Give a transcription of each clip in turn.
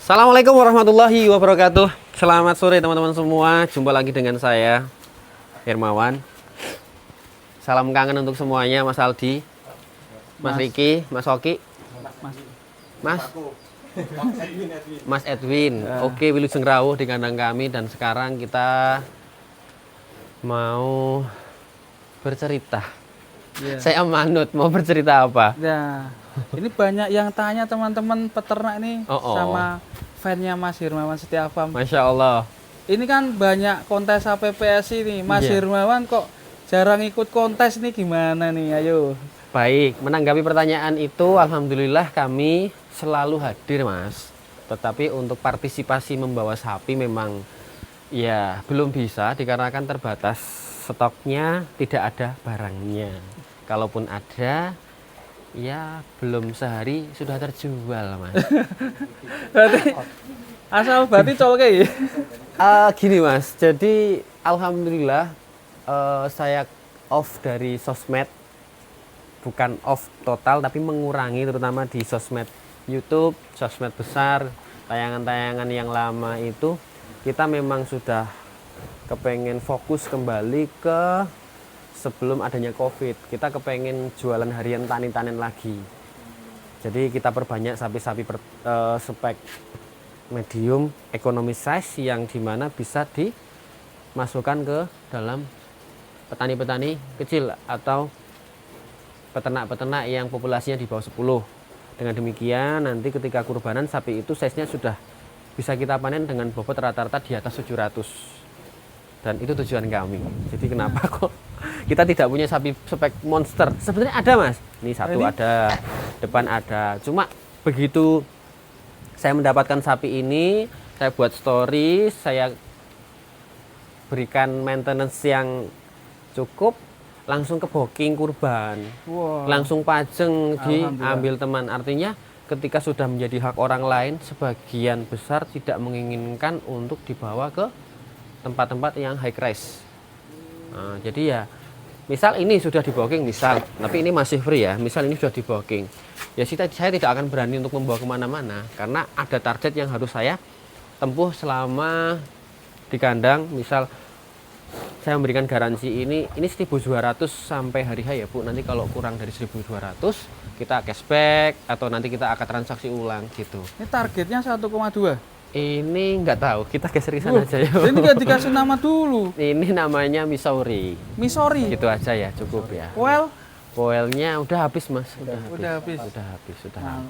Assalamualaikum warahmatullahi wabarakatuh. Selamat sore teman-teman semua. Jumpa lagi dengan saya, Hermawan. Salam kangen untuk semuanya, Mas Aldi, Mas Riki, Mas Oki, Mas Edwin. Oke, Wilujeng Rawuh di kandang kami. Dan sekarang kita mau bercerita. Saya manut, mau bercerita apa? Ya, ini banyak yang tanya teman-teman peternak ini sama fansnya Mas Hermawan Setiawan. Masya Allah. Ini kan banyak kontes APPSI nih, Mas Hermawan kok jarang ikut kontes nih, gimana nih? Ayo. Baik, menanggapi pertanyaan itu, alhamdulillah kami selalu hadir, Mas. Tetapi untuk partisipasi membawa sapi memang ya belum bisa dikarenakan terbatas stoknya, tidak ada barangnya. Kalaupun ada, ya belum sehari sudah terjual, Mas. berarti colke ya? Gini, Mas. Jadi alhamdulillah saya off dari sosmed. Bukan off total, tapi mengurangi terutama di sosmed YouTube, sosmed besar, tayangan-tayangan yang lama itu kita memang sudah kepengen fokus kembali ke sebelum adanya COVID. Kita kepengen jualan harian tani-tanen lagi. Jadi kita perbanyak sapi-sapi spek medium economy size yang dimana bisa dimasukkan ke dalam petani-petani kecil atau peternak-peternak yang populasinya di bawah 10. Dengan demikian nanti ketika kurbanan sapi itu size-nya sudah bisa kita panen dengan bobot rata-rata di atas 700. Dan itu tujuan kami. Jadi kenapa kok kita tidak punya sapi spek monster? Sebenarnya ada, Mas. Ini satu ada, depan ada. Cuma begitu saya mendapatkan sapi ini, saya buat story, saya berikan maintenance yang cukup, langsung ke booking kurban. Langsung pajeng diambil teman. Artinya ketika sudah menjadi hak orang lain, sebagian besar tidak menginginkan untuk dibawa ke tempat-tempat yang high price. Nah, jadi ya misal ini sudah di booking, misal, tapi ini masih free ya, misal ini sudah di booking, ya saya tidak akan berani untuk membawa kemana-mana karena ada target yang harus saya tempuh selama di kandang. Misal saya memberikan garansi ini 1.200 sampai hari H ya Bu. Nanti kalau kurang dari 1.200 kita cashback atau nanti kita akan transaksi ulang gitu. Ini targetnya 1,2. Ini nggak tahu, kita geser ke sana aja ya. Ini nggak dikasih nama dulu. Ini namanya Missouri. Missouri. Gitu aja ya, cukup ya. Poelnya udah habis, Mas. Udah habis.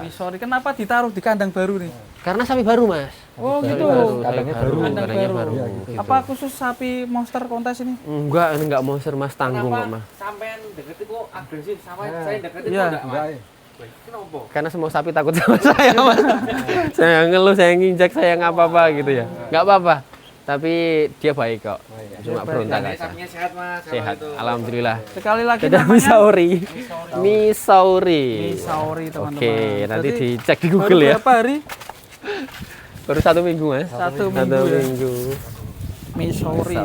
Missouri kenapa ditaruh di kandang baru nih? Karena sapi baru, Mas. Oh gitu. Kandangnya baru. Gitu. Apa khusus sapi monster kontes ini? Enggak, ini enggak monster, Mas, tanggung kok, Mas. Sampean deketin kok agresif sama saya deketin kok enggak, Mas? Kenapa? Karena semua sapi takut sama saya, Mas. Saya ngeluh, saya nginjak, saya nggak apa-apa gitu ya. Nggak apa-apa. Tapi dia baik kok. Cuma berontak aja. Sapinya sehat, Mas. Sehat, alhamdulillah. Sekali lagi Ada Missouri. Missouri, teman-teman. Oke, nanti dicek di Google ya. Berapa hari? Baru 1 minggu, Mas. 1 minggu. Missouri.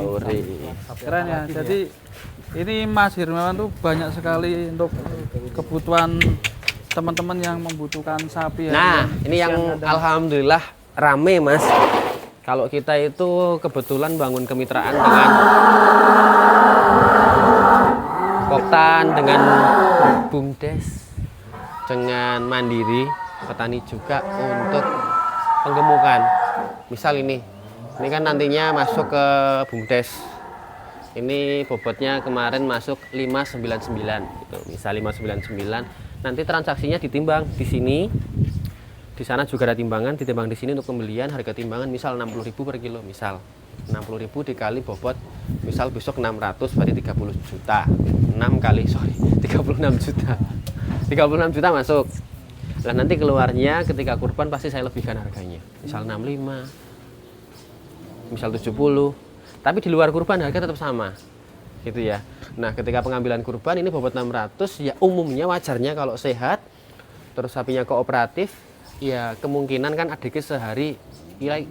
Keren ya. Jadi ini Mas Hermawan tuh banyak sekali untuk kebutuhan teman-teman yang membutuhkan sapi ya. Nah, ini yang alhamdulillah rame, Mas. Kalau kita itu kebetulan bangun kemitraan dengan Poktan, dengan BUMDes, dengan Mandiri, petani juga untuk penggemukan. Misal ini kan nantinya masuk ke BUMDes. Ini bobotnya kemarin masuk 599 gitu. Misal 599. Nanti transaksinya ditimbang di sini, di sana juga ada timbangan, ditimbang di sini untuk pembelian. Harga timbangan misal 60.000 per kilo, misal 60.000 dikali bobot, misal besok 600 berarti 30 juta. 36 juta. 36 juta masuk. Lah nanti keluarnya ketika kurban pasti saya lebihkan harganya. Misal 65, misal 70. Tapi di luar kurban harga tetap sama. Gitu ya. Nah, ketika pengambilan kurban ini bobot 600, ya umumnya wajarnya kalau sehat terus sapinya kooperatif, ya kemungkinan kan ADG sehari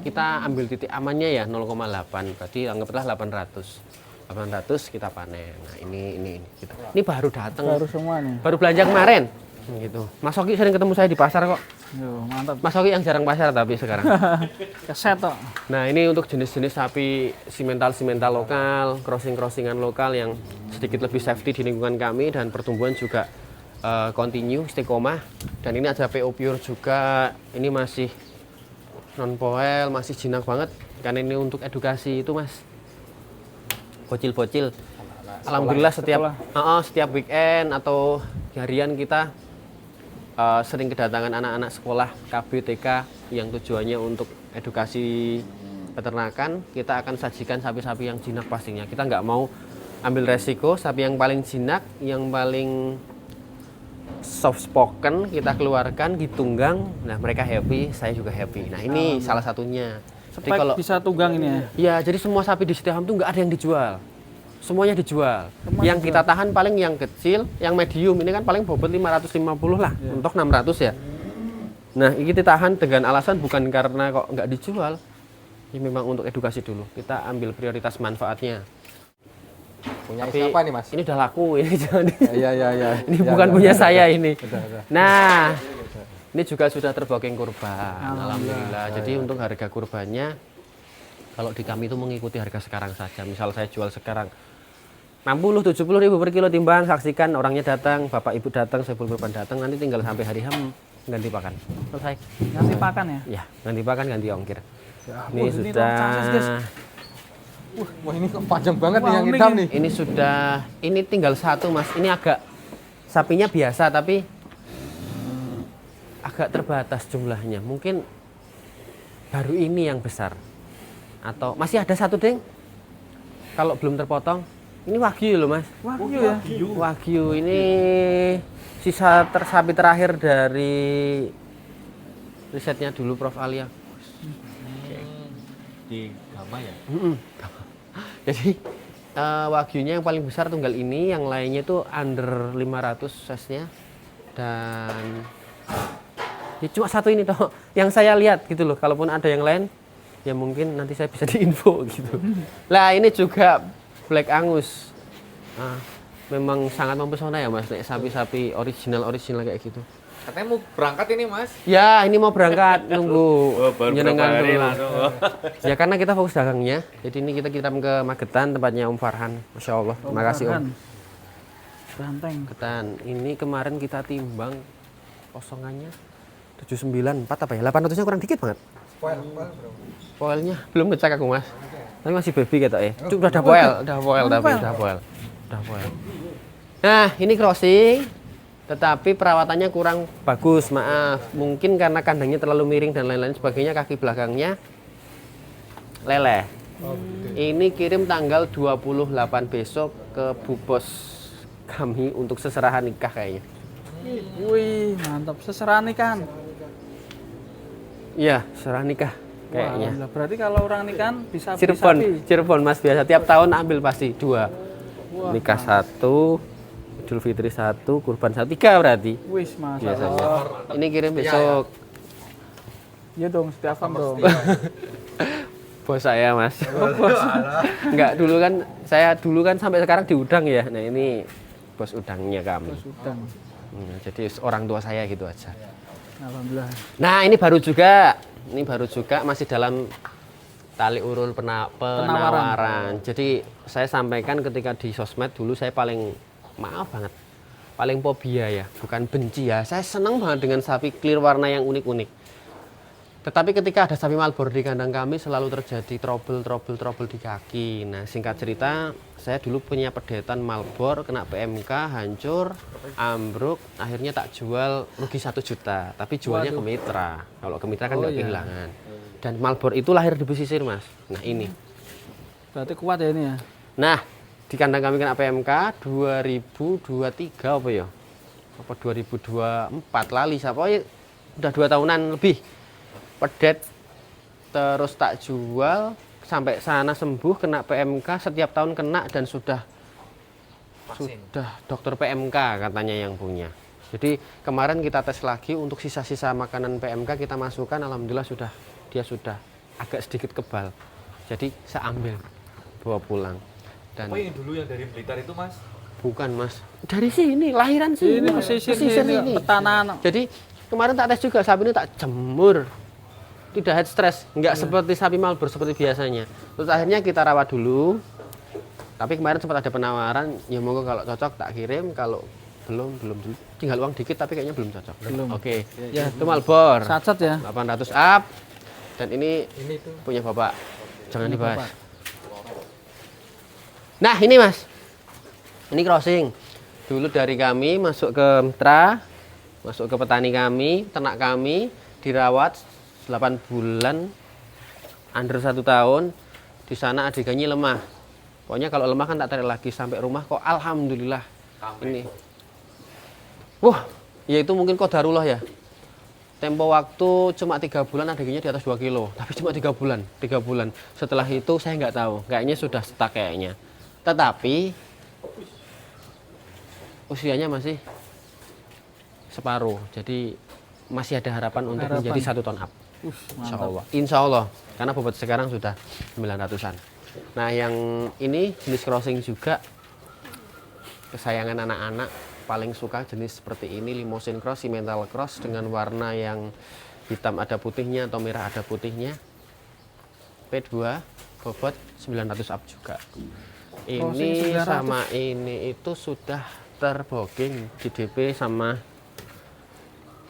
kita ambil titik amannya ya 0,8, berarti anggaplah 800 kita panen. Nah, ini kita. Ini baru datang. Baru semua nih. Baru belanja kemarin. Gitu. Mas Oki sering ketemu saya di pasar kok. Yo, mantap. Mas Oki yang jarang pasar tapi sekarang. Keset toh. Nah ini untuk jenis-jenis sapi simental lokal, crossingan lokal yang sedikit lebih safety di lingkungan kami dan pertumbuhan juga continue, istiqomah. Dan ini ada PO Pure juga, ini masih non poel, masih jinak banget. Karena ini untuk edukasi itu mas, bocil-bocil. Alhamdulillah setiap weekend atau harian kita sering kedatangan anak-anak sekolah KB, TK yang tujuannya untuk edukasi peternakan. Kita akan sajikan sapi-sapi yang jinak pastinya. Kita nggak mau ambil resiko sapi yang paling jinak, yang paling soft spoken kita keluarkan, ditunggang. Nah mereka happy, saya juga happy. Nah ini salah satunya. Jadi Spek kalau bisa tunggang ini ya. ya, jadi semua sapi di Setiaham itu nggak ada yang dijual. Semuanya dijual. Semua yang dijual. kita tahan paling yang kecil, yang medium ini kan paling bobot 550 lah, untuk 600 ya. Nah, ini kita tahan dengan alasan bukan karena kok nggak dijual. Ini memang untuk edukasi dulu. Kita ambil prioritas manfaatnya. Punya Tapi siapa nih Mas? ini udah laku ini jangan. Iya. Ini bukan punya saya ini. Udah. Nah, ini juga sudah terbooking kurban. Alhamdulillah. Jadi untuk harga kurbannya kalau di kami itu mengikuti harga sekarang saja. Misal saya jual sekarang 60-70 ribu per kilo timbang, saksikan orangnya datang, bapak ibu datang, sebelum kurban datang, nanti tinggal sampai hari H ganti pakan. Selesai. Ganti pakan ya. Ya, ganti pakan, ganti ongkir. Ini ini sudah long guys. Wah ini kok panjang banget nih Wah, yang unik hitam ini. nih. ini sudah tinggal satu mas. Ini agak sapinya biasa tapi agak terbatas jumlahnya. Mungkin baru ini yang besar. Atau masih ada satu deng. Kalau belum terpotong. Ini wagyu loh mas. Wagyu ya. Wagyu ini sisa sapi terakhir dari risetnya dulu Prof. Alia. Di Gama ya? Jadi wagyunya yang paling besar tunggal ini, yang lainnya itu under 500 size-nya. Dan ya cuma satu ini toh yang saya lihat gitu loh. Kalaupun ada yang lain ya mungkin nanti saya bisa diinfo gitu. Lah ini juga Black Angus. Nah, memang sangat mempesona ya mas, sapi-sapi original kayak gitu. Katanya mau berangkat ini Mas? Ya ini mau berangkat nunggu baru nyenengan berapa hari dulu. langsung. Ya karena kita fokus dagangnya, jadi ini kita kirim ke Magetan tempatnya Om Farhan. Masya Allah, terima kasih Om. Banteng. Magetan, ini kemarin kita timbang kosongannya 794 apa ya? 800-nya kurang dikit banget. Poelnya belum ngecek aku mas, tapi masih baby gitu ya. Udah ada poel, udah poel. Nah ini crossing, tetapi perawatannya kurang bagus, maaf. Mungkin karena kandangnya terlalu miring dan lain-lain sebagainya, kaki belakangnya leleh. Ini kirim tanggal 28 besok ke Bu Bos kami untuk seserahan nikah kayaknya. Wih, mantap. Seserahan nikahan. Iya, seserahan nikah kayaknya. Wah, berarti kalau orang nikahan bisa beli sapi. Cirebon mas biasa tiap tahun ambil pasti 2. Nikah 1, Idul Fitri 1, kurban 1, 3 berarti. Wis, Mas. Biasanya. Ini kirim besok. Iya dong, setiap dong. Bos saya mas. Enggak, dulu kan sampai sekarang di Udang ya. Nah ini bos udangnya kami. Sudah. Jadi orang tua saya gitu aja. Alhamdulillah. Nah ini baru juga masih dalam tali urul penawaran. Jadi saya sampaikan ketika di sosmed dulu saya paling maaf banget, paling fobia ya, bukan benci ya. Saya senang banget dengan sapi clear warna yang unik-unik. Tetapi ketika ada sapi Malboro di kandang kami selalu terjadi trouble di kaki. Nah singkat cerita saya dulu punya pedetan Malboro kena PMK, hancur, ambruk, akhirnya tak jual rugi 1 juta. Tapi jualnya ke mitra. Kalau ke mitra kan nggak kehilangan. Dan Malboro itu lahir di pesisir mas. Nah ini. Berarti kuat ya ini ya? Nah di kandang kami kena PMK 2023 apa ya? Apa 2024 lali siapa ya? Udah 2 tahunan lebih. Pedet terus tak jual sampai sana sembuh, kena PMK, setiap tahun kena dan sudah dokter PMK katanya yang punya. Jadi kemarin kita tes lagi untuk sisa-sisa makanan PMK kita masukkan, alhamdulillah dia sudah agak sedikit kebal. Jadi saya ambil bawa pulang. Dan Apa yang dulu yang dari Blitar itu Mas? bukan mas, dari sini lahiran sini. Ini pesisir sini, sini. petanaan. Jadi Kemarin tak tes juga, sapi ini tak jemur. Tidak head stress, nggak seperti sapi Malboro seperti biasanya. Terus akhirnya kita rawat dulu. Tapi kemarin sempat ada penawaran, ya monggo kalau cocok tak kirim, kalau belum dulu. Tinggal uang dikit tapi kayaknya belum cocok. Belum. Oke. Ya, Itu Malboro. cacat ya. 800 up. Dan ini tuh. punya Bapak. Jangan Punya dibahas. Bapak. Nah, ini Mas. Ini crossing. Dulu dari kami masuk ke Mitra, masuk ke petani kami, ternak kami, dirawat 8 bulan, under 1 tahun. Di sana adegannya lemah. Pokoknya kalau lemah kan tak tarik lagi sampai rumah kok alhamdulillah ini. Wah, ya itu mungkin qadarullah ya. Tempo waktu cuma 3 bulan adegannya di atas 2 kilo, tapi cuma 3 bulan. Setelah itu saya nggak tahu, kayaknya sudah stuck kayaknya. Tetapi usianya masih separuh, jadi masih ada harapan untuk menjadi 1 ton up. Insya Allah. Insya Allah, karena bobot sekarang sudah 900-an. Nah, yang ini jenis crossing juga kesayangan anak-anak, paling suka jenis seperti ini, limousine cross, simmental cross dengan warna yang hitam ada putihnya atau merah ada putihnya. P2 bobot 900 up juga. Ini sama ini itu sudah terbooking di DP sama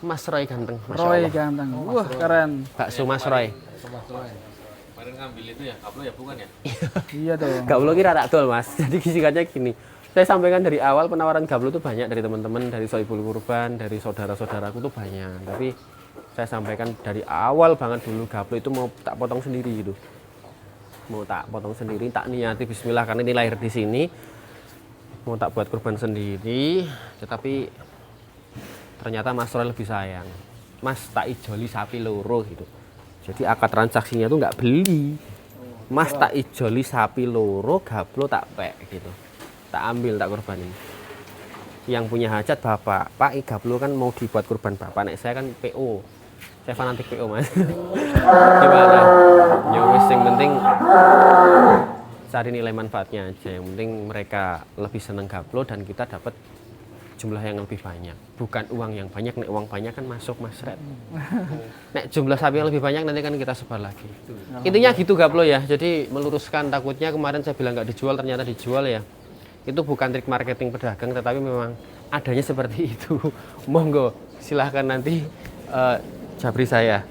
Mas Roy ganteng, Masya Roy Allah. ganteng. Wah, keren. Bakso Mas Roy. Kemarin ngambil itu ya, kablo ya bukan ya? Iya dong. Gablo kira tak dol Mas. Jadi singkatnya gini. Saya sampaikan dari awal penawaran gablo itu banyak dari teman-teman, dari Sohibul Kurban, dari saudara-saudaraku tuh banyak. Tapi saya sampaikan dari awal banget dulu gablo itu mau tak potong sendiri gitu. Mau tak potong sendiri, tak niati bismillah karena ini lahir di sini. Mau tak buat kurban sendiri, tetapi ternyata Mas Roy lebih sayang. Mas tak ijoli sapi loro gitu. Jadi akad transaksinya tuh nggak beli. Mas tak ijoli sapi loro, gablo tak pek gitu. Tak ambil, tak kurbanin. Yang punya hajat bapak, Pak gablo kan mau dibuat kurban bapak. Nek saya kan PO. Saya fanatik PO Mas. Gimana? Ya wis yang penting cari nilai manfaatnya aja. Yang penting mereka lebih seneng gablo dan kita dapat jumlah yang lebih banyak, bukan uang yang banyak. Nek uang banyak kan masuk Mas Red. Nek jumlah sapi yang lebih banyak nanti kan kita sebar lagi. Intinya gitu gablo ya. Jadi meluruskan, takutnya kemarin saya bilang nggak dijual ternyata dijual ya. Itu bukan trik marketing pedagang, tetapi memang adanya seperti itu. Monggo silahkan nanti jabri saya.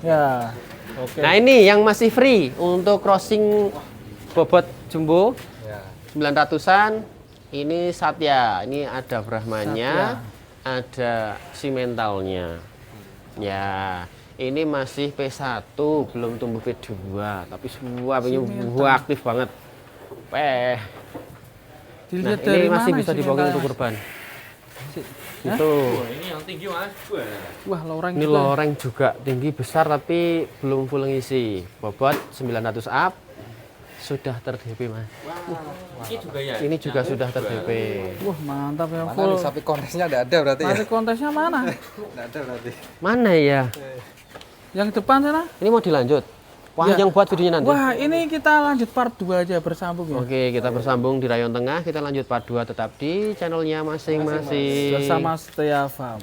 Ya. Oke. Nah ini yang masih free untuk crossing bobot jumbo 900-an. Ini Satya, ini ada Brahmanya, ada simentalnya. Ya, ini masih P1, belum tumbuh P2, tapi semua punya aktif banget. Nah, Dilihat ini dari masih mana bisa sih dibawa mentalnya, untuk Mas? kurban. Hah? Itu. Wah, ini yang tinggi Mas. Wah, loreng Ini juga. loreng juga tinggi besar tapi belum full ngisi. Bobot 900 up. Sudah ter-DP Mas. Ini juga ya. Ini juga sudah ter-DP. Wah, mantap ya. Mana Full. nih sapi kontesnya nggak ada berarti ya? Masih kontesnya mana? Nggak ada berarti. Mana ya? Yang depan sana? Ini mau dilanjut? Wah, Ya. yang buat videonya nanti. Wah, ini kita lanjut part 2 aja bersambung ya. Oke, kita bersambung di rayon tengah. Kita lanjut part 2 tetap di channelnya masing-masing. Bersama Setia Farm.